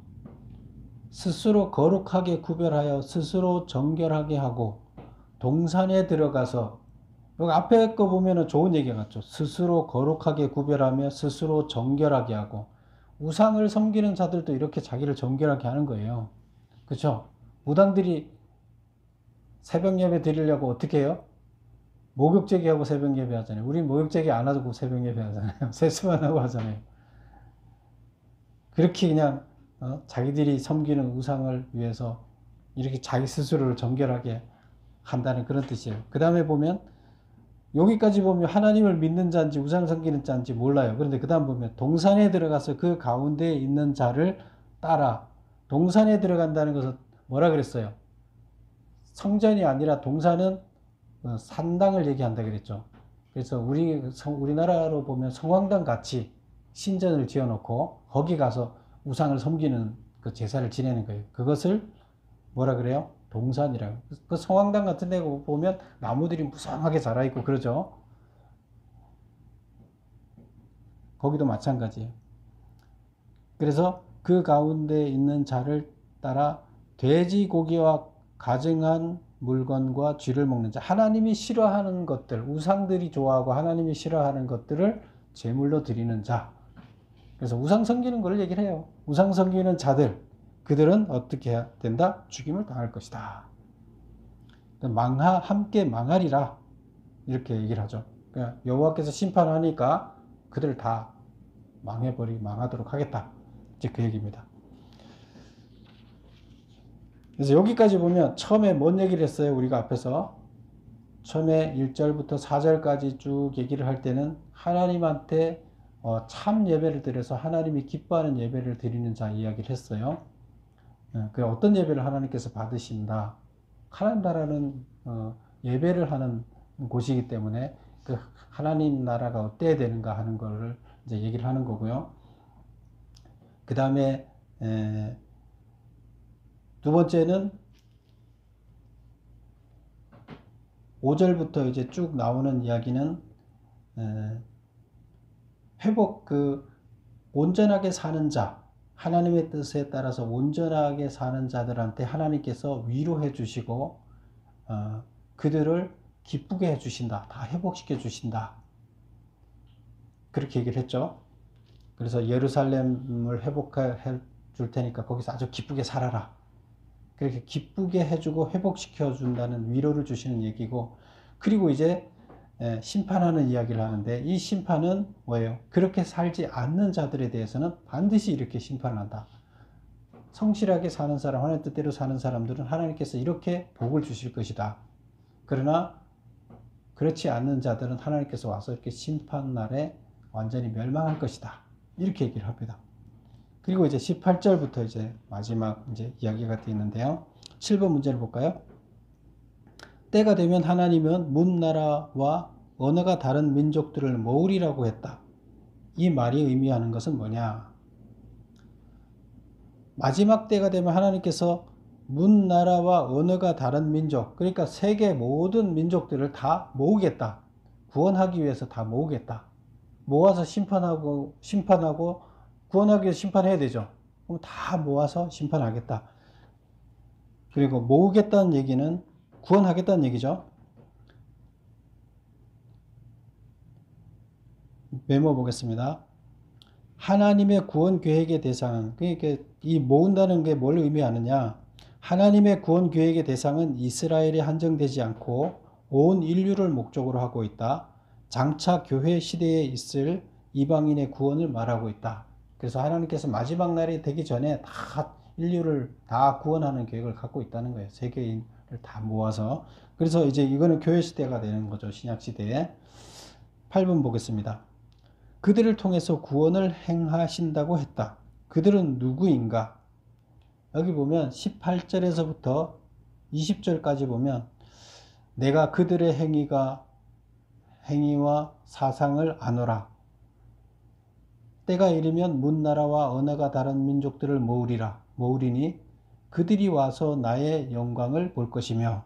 스스로 거룩하게 구별하여 스스로 정결하게 하고 동산에 들어가서, 여기 앞에 거 보면은 좋은 얘기 같죠. 스스로 거룩하게 구별하며 스스로 정결하게 하고, 우상을 섬기는 자들도 이렇게 자기를 정결하게 하는 거예요. 그렇죠? 무당들이 새벽 예배 드리려고 어떻게 해요? 목욕제기 하고 새벽 예배 하잖아요. 우린 목욕제기 안 하고 새벽 예배 하잖아요. 세수만 하고 하잖아요. 그렇게 그냥 자기들이 섬기는 우상을 위해서 이렇게 자기 스스로를 정결하게 한다는 그런 뜻이에요. 그 다음에 보면 여기까지 보면 하나님을 믿는 자인지 우상 섬기는 자인지 몰라요. 그런데 그 다음 보면 동산에 들어가서 그 가운데에 있는 자를 따라. 동산에 들어간다는 것은 뭐라 그랬어요? 성전이 아니라 동산은 산당을 얘기한다 그랬죠. 그래서 우리나라로 보면 성황당 같이 신전을 지어놓고 거기 가서 우상을 섬기는 그 제사를 지내는 거예요. 그것을 뭐라 그래요? 동산이라고. 그 성황당 같은 데 보면 나무들이 무성하게 자라있고 그러죠. 거기도 마찬가지예요. 그래서 그 가운데 있는 자를 따라 돼지고기와 가증한 물건과 쥐를 먹는 자. 하나님이 싫어하는 것들, 우상들이 좋아하고 하나님이 싫어하는 것들을 제물로 드리는 자. 그래서 우상 섬기는 걸 얘기를 해요. 우상 섬기는 자들, 그들은 어떻게 해야 된다? 죽임을 당할 것이다. 함께 망하리라. 이렇게 얘기를 하죠. 그러니까 여호와께서 심판하니까 그들을 다 망하도록 하겠다. 이제 그 얘기입니다. 그래서 여기까지 보면 처음에 뭔 얘기를 했어요? 우리가 앞에서 처음에 1절부터 4절까지 쭉 얘기를 할 때는 하나님한테 참 예배를 드려서 하나님이 기뻐하는 예배를 드리는 자 이야기를 했어요. 그 어떤 예배를 하나님께서 받으신다. 하나님 나라는 예배를 하는 곳이기 때문에 그 하나님 나라가 어때야 되는가 하는 거를 이제 얘기를 하는 거고요. 그 다음에 두 번째는 5절부터 이제 쭉 나오는 이야기는 온전하게 사는 자, 하나님의 뜻에 따라서 온전하게 사는 자들한테 하나님께서 위로해 주시고 그들을 기쁘게 해 주신다. 다 회복시켜 주신다. 그렇게 얘기를 했죠. 그래서 예루살렘을 회복해 줄 테니까 거기서 아주 기쁘게 살아라. 그렇게 기쁘게 해주고 회복시켜 준다는 위로를 주시는 얘기고, 그리고 이제 심판하는 이야기를 하는데, 이 심판은 뭐예요? 그렇게 살지 않는 자들에 대해서는 반드시 이렇게 심판을 한다. 성실하게 사는 사람, 하나님 뜻대로 사는 사람들은 하나님께서 이렇게 복을 주실 것이다. 그러나 그렇지 않는 자들은 하나님께서 와서 이렇게 심판 날에 완전히 멸망할 것이다. 이렇게 얘기를 합니다. 그리고 이제 18절부터 이제 마지막 이제 이야기가 되어 있는데요. 7번 문제를 볼까요? 때가 되면 하나님은 문나라와 언어가 다른 민족들을 모으리라고 했다. 이 말이 의미하는 것은 뭐냐? 마지막 때가 되면 하나님께서 문나라와 언어가 다른 민족, 그러니까 세계 모든 민족들을 다 모으겠다. 구원하기 위해서 다 모으겠다. 모아서 심판하고 구원하기 위해서 심판해야 되죠. 그럼 다 모아서 심판하겠다. 그리고 모으겠다는 얘기는 구원하겠다는 얘기죠. 메모 보겠습니다. 하나님의 구원 계획의 대상은, 그러니까 이 모은다는 게 뭘 의미하느냐? 하나님의 구원 계획의 대상은 이스라엘에 한정되지 않고 온 인류를 목적으로 하고 있다. 장차 교회 시대에 있을 이방인의 구원을 말하고 있다. 그래서 하나님께서 마지막 날이 되기 전에 다 인류를 다 구원하는 계획을 갖고 있다는 거예요. 세계인을 다 모아서. 그래서 이제 이거는 교회 시대가 되는 거죠. 신약 시대에. 8번 보겠습니다. 그들을 통해서 구원을 행하신다고 했다. 그들은 누구인가? 여기 보면 18절에서부터 20절까지 보면 내가 그들의 행위와 사상을 아노라. 때가 이르면 문나라와 언어가 다른 민족들을 모으리니 그들이 와서 나의 영광을 볼 것이며,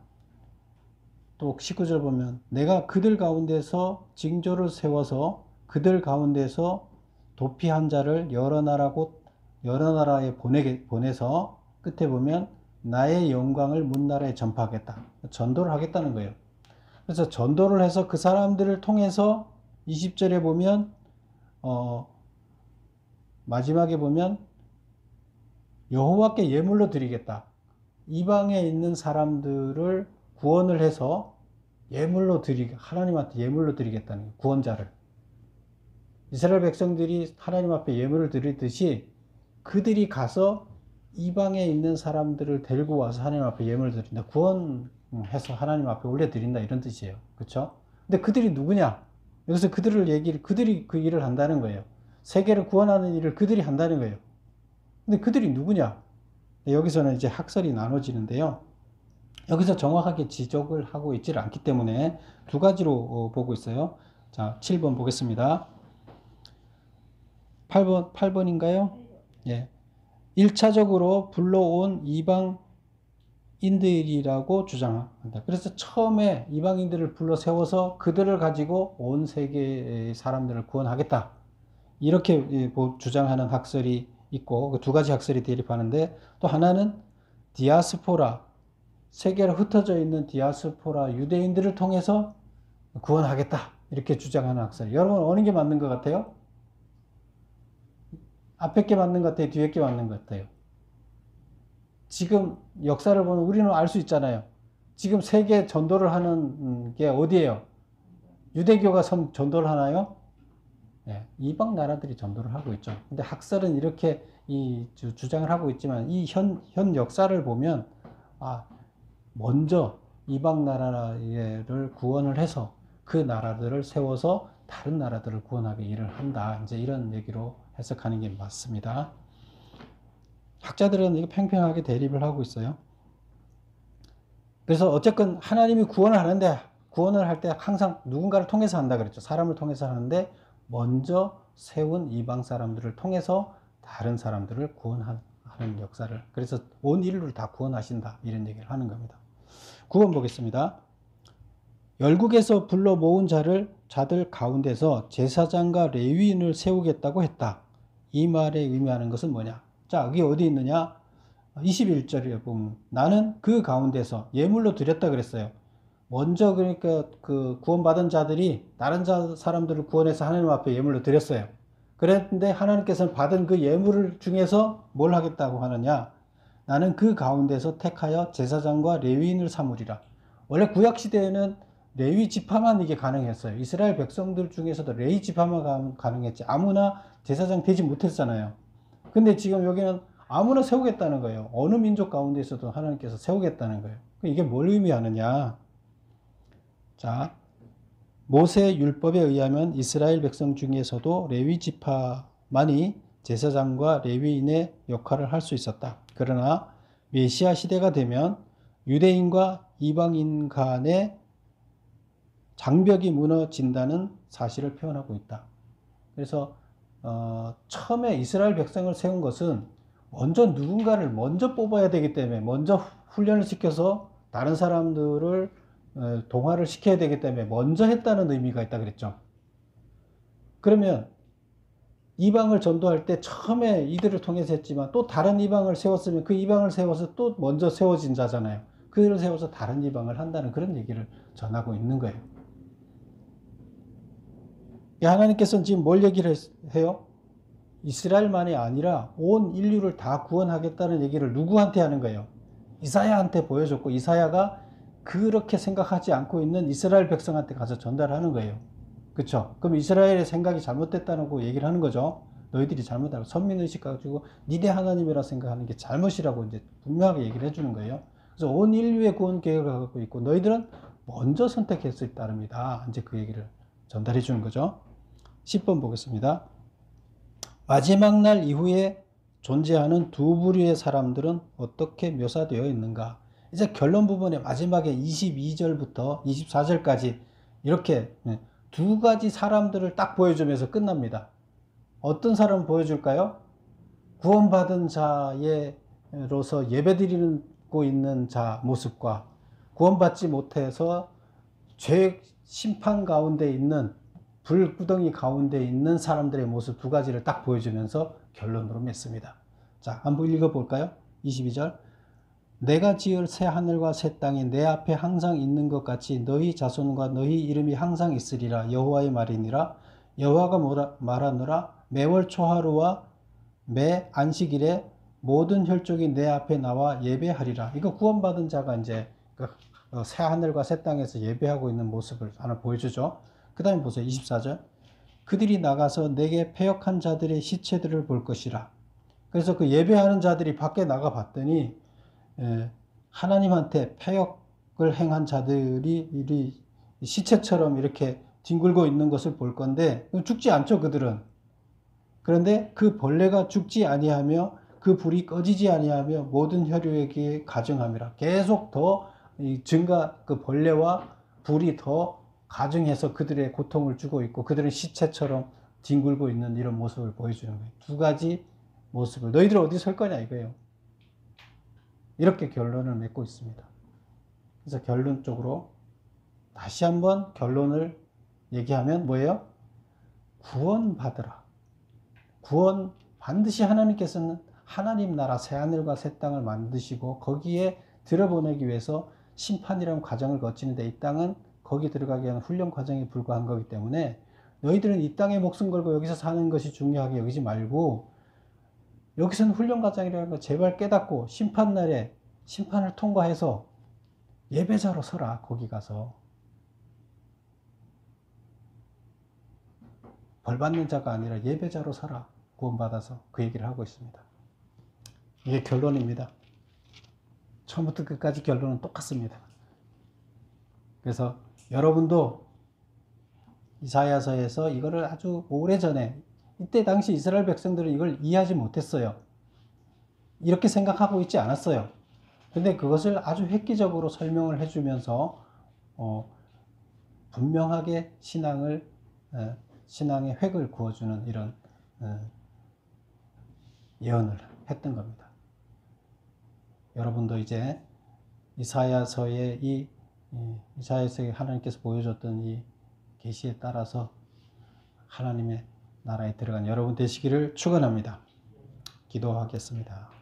또 19절 보면 내가 그들 가운데서 징조를 세워서 그들 가운데서 도피한 자를 여러 나라에 보내서 끝에 보면 나의 영광을 문나라에 전파하겠다. 전도를 하겠다는 거예요. 그래서 전도를 해서 그 사람들을 통해서 20절에 보면 마지막에 보면 여호와께 예물로 드리겠다. 이방에 있는 사람들을 구원을 해서 예물로 하나님한테 예물로 드리겠다는 거예요. 구원자를. 이스라엘 백성들이 하나님 앞에 예물을 드리듯이 그들이 가서 이방에 있는 사람들을 데리고 와서 하나님 앞에 예물을 드린다. 구원해서 하나님 앞에 올려드린다. 이런 뜻이에요. 그렇죠? 근데 그들이 누구냐? 여기서 그들이 그 일을 한다는 거예요. 세계를 구원하는 일을 그들이 한다는 거예요. 근데 그들이 누구냐? 여기서는 이제 학설이 나눠지는데요. 여기서 정확하게 지적을 하고 있지를 않기 때문에 두 가지로 보고 있어요. 자, 7번 보겠습니다. 8번인가요? 예. 1차적으로 불러온 이방인들이라고 주장한다. 그래서 처음에 이방인들을 불러 세워서 그들을 가지고 온 세계의 사람들을 구원하겠다. 이렇게 주장하는 학설이 있고, 그 두 가지 학설이 대립하는데, 또 하나는 디아스포라, 세계로 흩어져 있는 디아스포라 유대인들을 통해서 구원하겠다. 이렇게 주장하는 학설. 여러분, 어느 게 맞는 것 같아요? 앞에 게 맞는 것 같아요? 뒤에 게 맞는 것 같아요? 지금 역사를 보면 우리는 알 수 있잖아요. 지금 세계 전도를 하는 게 어디예요? 유대교가 전도를 하나요? 네, 이방 나라들이 전도를 하고 있죠. 근데 학설은 이렇게 주장을 하고 있지만 이 현 역사를 보면 먼저 이방 나라를 구원을 해서 그 나라들을 세워서 다른 나라들을 구원하게 일을 한다. 이제 이런 얘기로 해석하는 게 맞습니다. 학자들은 이거 팽팽하게 대립을 하고 있어요. 그래서 어쨌건 하나님이 구원을 하는데 구원을 할 때 항상 누군가를 통해서 한다 그랬죠. 사람을 통해서 하는데 먼저 세운 이방 사람들을 통해서 다른 사람들을 구원하는 역사를, 그래서 온 인류를 다 구원하신다 이런 얘기를 하는 겁니다. 9번 보겠습니다. 열국에서 불러 모은 자들 가운데서 제사장과 레위인을 세우겠다고 했다. 이 말에 의미하는 것은 뭐냐? 자, 여기 어디 있느냐? 21절에 보면 나는 그 가운데서 예물로 드렸다 그랬어요. 먼저 그러니까 그 구원받은 자들이 다른 사람들을 구원해서 하나님 앞에 예물로 드렸어요. 그랬는데 하나님께서는 받은 그 예물 중에서 뭘 하겠다고 하느냐? 나는 그 가운데서 택하여 제사장과 레위인을 삼으리라. 원래 구약 시대에는 레위 지파만 이게 가능했어요. 이스라엘 백성들 중에서도 레위 지파만 가능했지 아무나 제사장 되지 못했잖아요. 근데 지금 여기는 아무나 세우겠다는 거예요. 어느 민족 가운데서도 하나님께서 세우겠다는 거예요. 이게 뭘 의미하느냐? 자, 모세 율법에 의하면 이스라엘 백성 중에서도 레위 지파만이 제사장과 레위인의 역할을 할 수 있었다. 그러나 메시아 시대가 되면 유대인과 이방인 간의 장벽이 무너진다는 사실을 표현하고 있다. 그래서 처음에 이스라엘 백성을 세운 것은 먼저 누군가를 먼저 뽑아야 되기 때문에 먼저 훈련을 시켜서 다른 사람들을 동화를 시켜야 되기 때문에 먼저 했다는 의미가 있다 그랬죠. 그러면 이방을 전도할 때 처음에 이들을 통해서 했지만 또 다른 이방을 세웠으면 그 이방을 세워서 또 먼저 세워진 자잖아요. 그들을 세워서 다른 이방을 한다는 그런 얘기를 전하고 있는 거예요. 하나님께서는 지금 뭘 얘기를 해요? 이스라엘만이 아니라 온 인류를 다 구원하겠다는 얘기를 누구한테 하는 거예요? 이사야한테 보여줬고 이사야가 그렇게 생각하지 않고 있는 이스라엘 백성한테 가서 전달하는 거예요. 그렇죠? 그럼 이스라엘의 생각이 잘못됐다고 얘기를 하는 거죠. 너희들이 잘못하고 선민의식 가지고 니네 하나님이라 생각하는 게 잘못이라고 이제 분명하게 얘기를 해주는 거예요. 그래서 온 인류의 구원 계획을 갖고 있고 너희들은 먼저 선택했을 따름이다. 이제 그 얘기를 전달해 주는 거죠. 10번 보겠습니다. 마지막 날 이후에 존재하는 두 부류의 사람들은 어떻게 묘사되어 있는가? 이제 결론 부분의 마지막에 22절부터 24절까지 이렇게 두 가지 사람들을 딱 보여주면서 끝납니다. 어떤 사람을 보여줄까요? 구원받은 자로서 예배드리고 있는 자 모습과 구원받지 못해서 죄 심판 가운데 있는 불구덩이 가운데 있는 사람들의 모습 두 가지를 딱 보여주면서 결론으로 맺습니다. 자, 한번 읽어볼까요? 22절. 내가 지을 새 하늘과 새 땅이 내 앞에 항상 있는 것 같이 너희 자손과 너희 이름이 항상 있으리라. 여호와의 말이니라. 여호와가 말하노라. 매월 초하루와 매 안식일에 모든 혈족이 내 앞에 나와 예배하리라. 이거 구원받은 자가 이제 새 하늘과 새 땅에서 예배하고 있는 모습을 하나 보여주죠. 그 다음에 보세요. 24절. 그들이 나가서 내게 패역한 자들의 시체들을 볼 것이라. 그래서 그 예배하는 자들이 밖에 나가 봤더니 하나님한테 패역을 행한 자들이 시체처럼 이렇게 뒹굴고 있는 것을 볼 건데 죽지 않죠, 그들은. 그런데 그 벌레가 죽지 아니하며 그 불이 꺼지지 아니하며 모든 혈육에게 가증함이라. 계속 더 그 벌레와 불이 더 가증해서 그들의 고통을 주고 있고 그들은 시체처럼 뒹굴고 있는 이런 모습을 보여주는 거예요. 두 가지 모습을. 너희들 어디 설 거냐 이거예요. 이렇게 결론을 맺고 있습니다. 그래서 결론적으로 다시 한번 결론을 얘기하면 뭐예요? 구원받으라. 구원 반드시 하나님께서는 하나님 나라 새하늘과 새 땅을 만드시고 거기에 들어보내기 위해서 심판이라는 과정을 거치는데 이 땅은 거기 들어가기 위한 훈련 과정에 불과한 거기 때문에 너희들은 이 땅에 목숨 걸고 여기서 사는 것이 중요하게 여기지 말고 여기서는 훈련 과정이라는 거 제발 깨닫고 심판날에 심판을 통과해서 예배자로 서라. 거기 가서 벌받는 자가 아니라 예배자로 서라. 구원받아서 그 얘기를 하고 있습니다. 이게 결론입니다. 처음부터 끝까지 결론은 똑같습니다. 그래서 여러분도 이사야서에서 이거를 아주 오래전에 이때 당시 이스라엘 백성들은 이걸 이해하지 못했어요. 이렇게 생각하고 있지 않았어요. 근데 그것을 아주 획기적으로 설명을 해주면서 분명하게 신앙의 획을 그어주는 이런 예언을 했던 겁니다. 여러분도 이제 이사야서에 이사야서에 하나님께서 보여줬던 이 계시에 따라서 하나님의 나라에 들어간 여러분 되시기를 축원합니다. 기도하겠습니다.